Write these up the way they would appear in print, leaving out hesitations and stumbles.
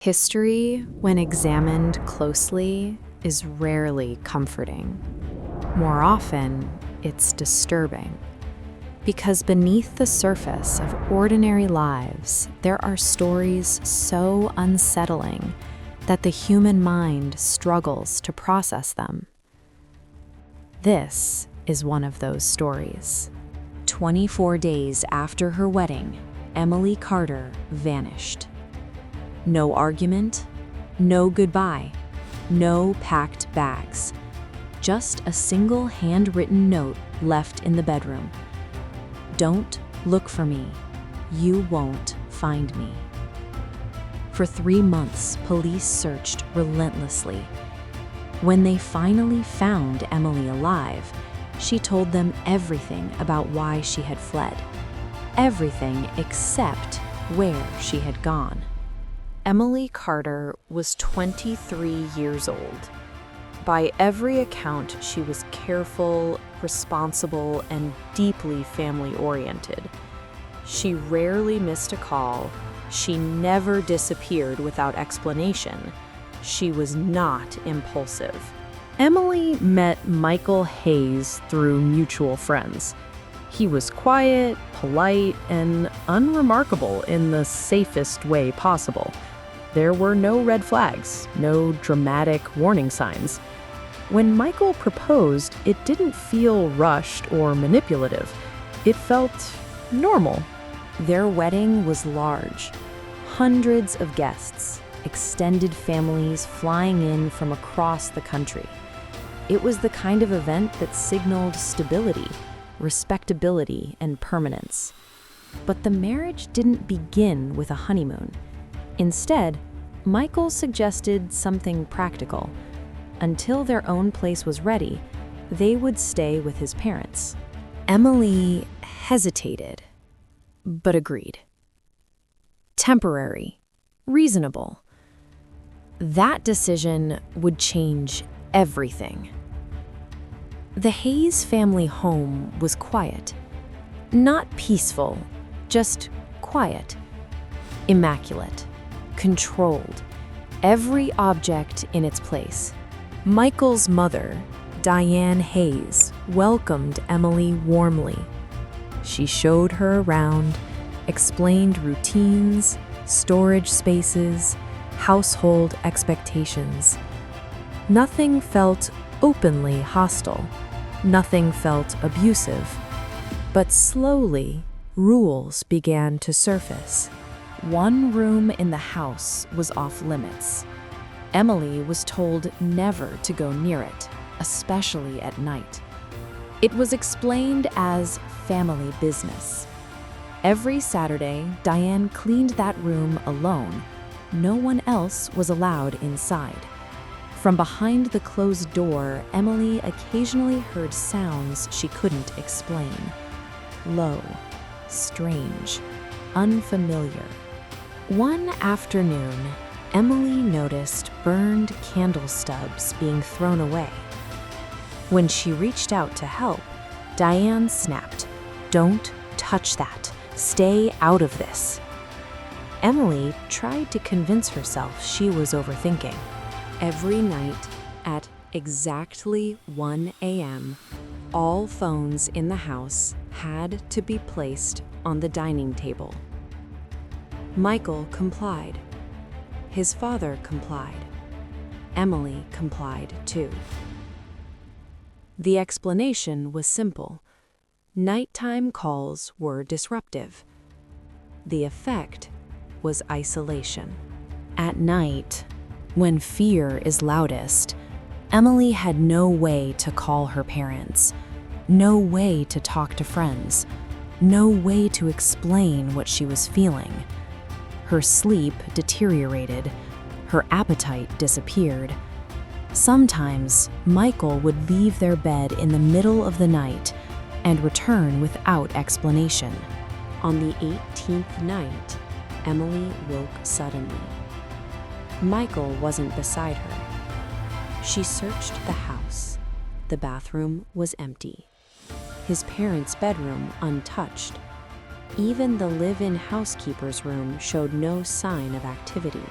History, when examined closely, is rarely comforting. More often, it's disturbing. Because beneath the surface of ordinary lives, there are stories so unsettling that the human mind struggles to process them. This is one of those stories. 24 days after her wedding, Emily Carter vanished. No argument, no goodbye, no packed bags. Just a single handwritten note left in the bedroom. Don't look for me. You won't find me. For 3 months, police searched relentlessly. When they finally found Emily alive, she told them everything about why she had fled. Everything except where she had gone. Emily Carter was 23 years old. By every account, she was careful, responsible, and deeply family-oriented. She rarely missed a call. She never disappeared without explanation. She was not impulsive. Emily met Michael Hayes through mutual friends. He was quiet, polite, and unremarkable in the safest way possible. There were no red flags, no dramatic warning signs. When Michael proposed, it didn't feel rushed or manipulative. It felt normal. Their wedding was large. Hundreds of guests, extended families flying in from across the country. It was the kind of event that signaled stability, respectability, and permanence. But the marriage didn't begin with a honeymoon. Instead, Michael suggested something practical. Until their own place was ready, they would stay with his parents. Emily hesitated, but agreed. Temporary, reasonable. That decision would change everything. The Hayes family home was quiet. Not peaceful, just quiet. Immaculate. Controlled. Every object in its place. Michael's mother, Diane Hayes, welcomed Emily warmly. She showed her around, explained routines, storage spaces, household expectations. Nothing felt openly hostile. Nothing felt abusive. But slowly, rules began to surface. One room in the house was off limits. Emily was told never to go near it, especially at night. It was explained as family business. Every Saturday, Diane cleaned that room alone. No one else was allowed inside. From behind the closed door, Emily occasionally heard sounds she couldn't explain. Low, strange, unfamiliar. One afternoon, Emily noticed burned candle stubs being thrown away. When she reached out to help, Diane snapped, "Don't touch that. Stay out of this." Emily tried to convince herself she was overthinking. Every night, at exactly 1 a.m., all phones in the house had to be placed on the dining table. Michael complied. His father complied. Emily complied too. The explanation was simple. Nighttime calls were disruptive. The effect was isolation. At night, when fear is loudest, Emily had no way to call her parents, no way to talk to friends, no way to explain what she was feeling. Her sleep deteriorated. Her appetite disappeared. Sometimes, Michael would leave their bed in the middle of the night and return without explanation. On the 18th night, Emily woke suddenly. Michael wasn't beside her. She searched the house. The bathroom was empty. His parents' bedroom untouched. Even the live-in housekeeper's room showed no sign of activity.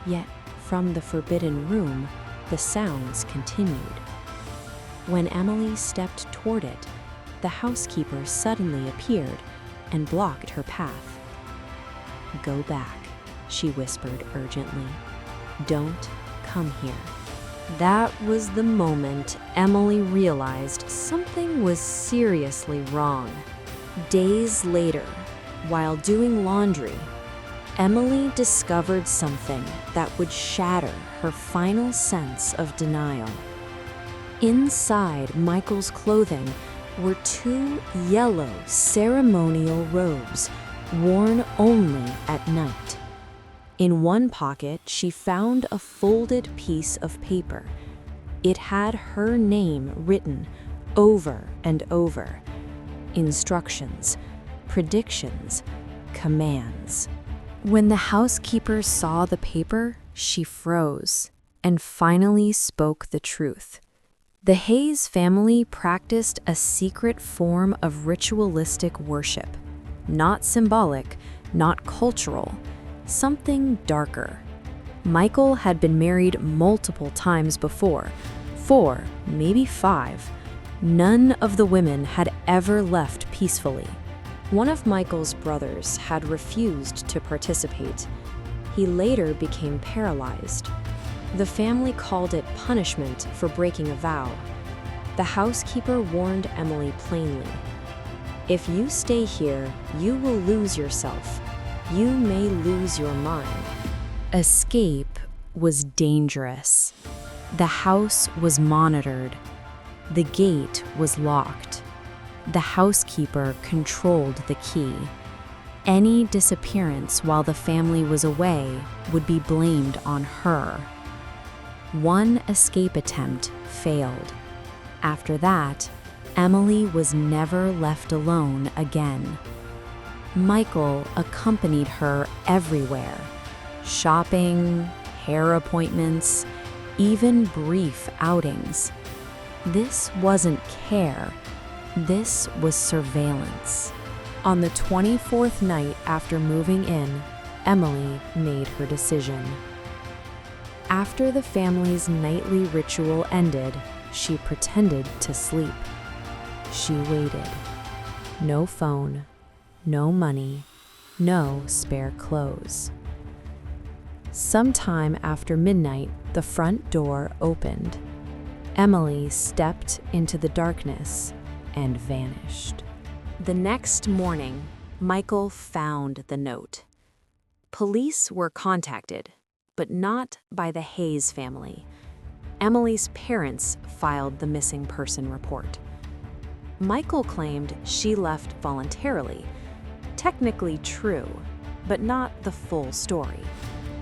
Yet, from the forbidden room, the sounds continued. When Emily stepped toward it, the housekeeper suddenly appeared and blocked her path. "Go back," she whispered urgently. "Don't come here." That was the moment Emily realized something was seriously wrong. Days later, while doing laundry, Emily discovered something that would shatter her final sense of denial. Inside Michael's clothing were 2 yellow ceremonial robes worn only at night. In one pocket, she found a folded piece of paper. It had her name written over and over. Instructions, predictions, commands. When the housekeeper saw the paper, she froze and finally spoke the truth. The Hayes family practiced a secret form of ritualistic worship. Not symbolic, not cultural, something darker. Michael had been married multiple times before, 4, maybe 5. None of the women had ever left peacefully. One of Michael's brothers had refused to participate. He later became paralyzed. The family called it punishment for breaking a vow. The housekeeper warned Emily plainly, "If you stay here, you will lose yourself. You may lose your mind." Escape was dangerous. The house was monitored. The gate was locked. The housekeeper controlled the key. Any disappearance while the family was away would be blamed on her. One escape attempt failed. After that, Emily was never left alone again. Michael accompanied her everywhere. Shopping, hair appointments, even brief outings. This wasn't care. This was surveillance. On the 24th night after moving in, Emily made her decision. After the family's nightly ritual ended, she pretended to sleep. She waited. No phone, no money, no spare clothes. Sometime after midnight, the front door opened. Emily stepped into the darkness and vanished. The next morning, Michael found the note. Police were contacted, but not by the Hayes family. Emily's parents filed the missing person report. Michael claimed she left voluntarily. Technically true, but not the full story.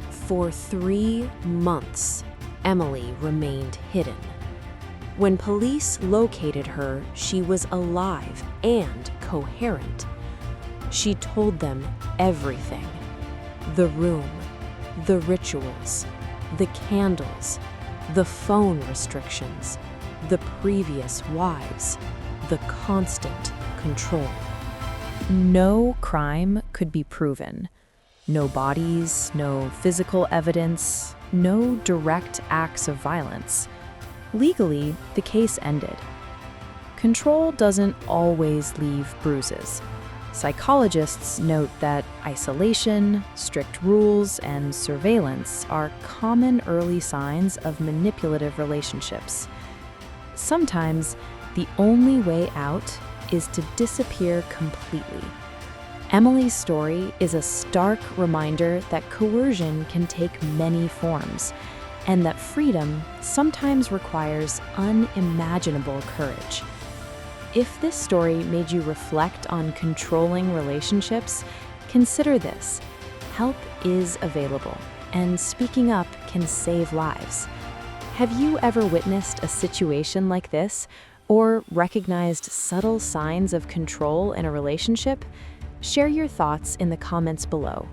For 3 months, Emily remained hidden. When police located her, she was alive and coherent. She told them everything. The room, the rituals, the candles, the phone restrictions, the previous wives, the constant control. No crime could be proven. No bodies, no physical evidence, no direct acts of violence. Legally, the case ended. Control doesn't always leave bruises. Psychologists note that isolation, strict rules, and surveillance are common early signs of manipulative relationships. Sometimes, the only way out is to disappear completely. Emily's story is a stark reminder that coercion can take many forms, and that freedom sometimes requires unimaginable courage. If this story made you reflect on controlling relationships, consider this. Help is available, and speaking up can save lives. Have you ever witnessed a situation like this, or recognized subtle signs of control in a relationship? Share your thoughts in the comments below.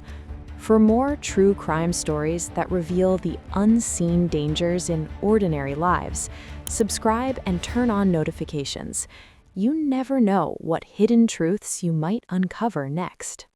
For more true crime stories that reveal the unseen dangers in ordinary lives, subscribe and turn on notifications. You never know what hidden truths you might uncover next.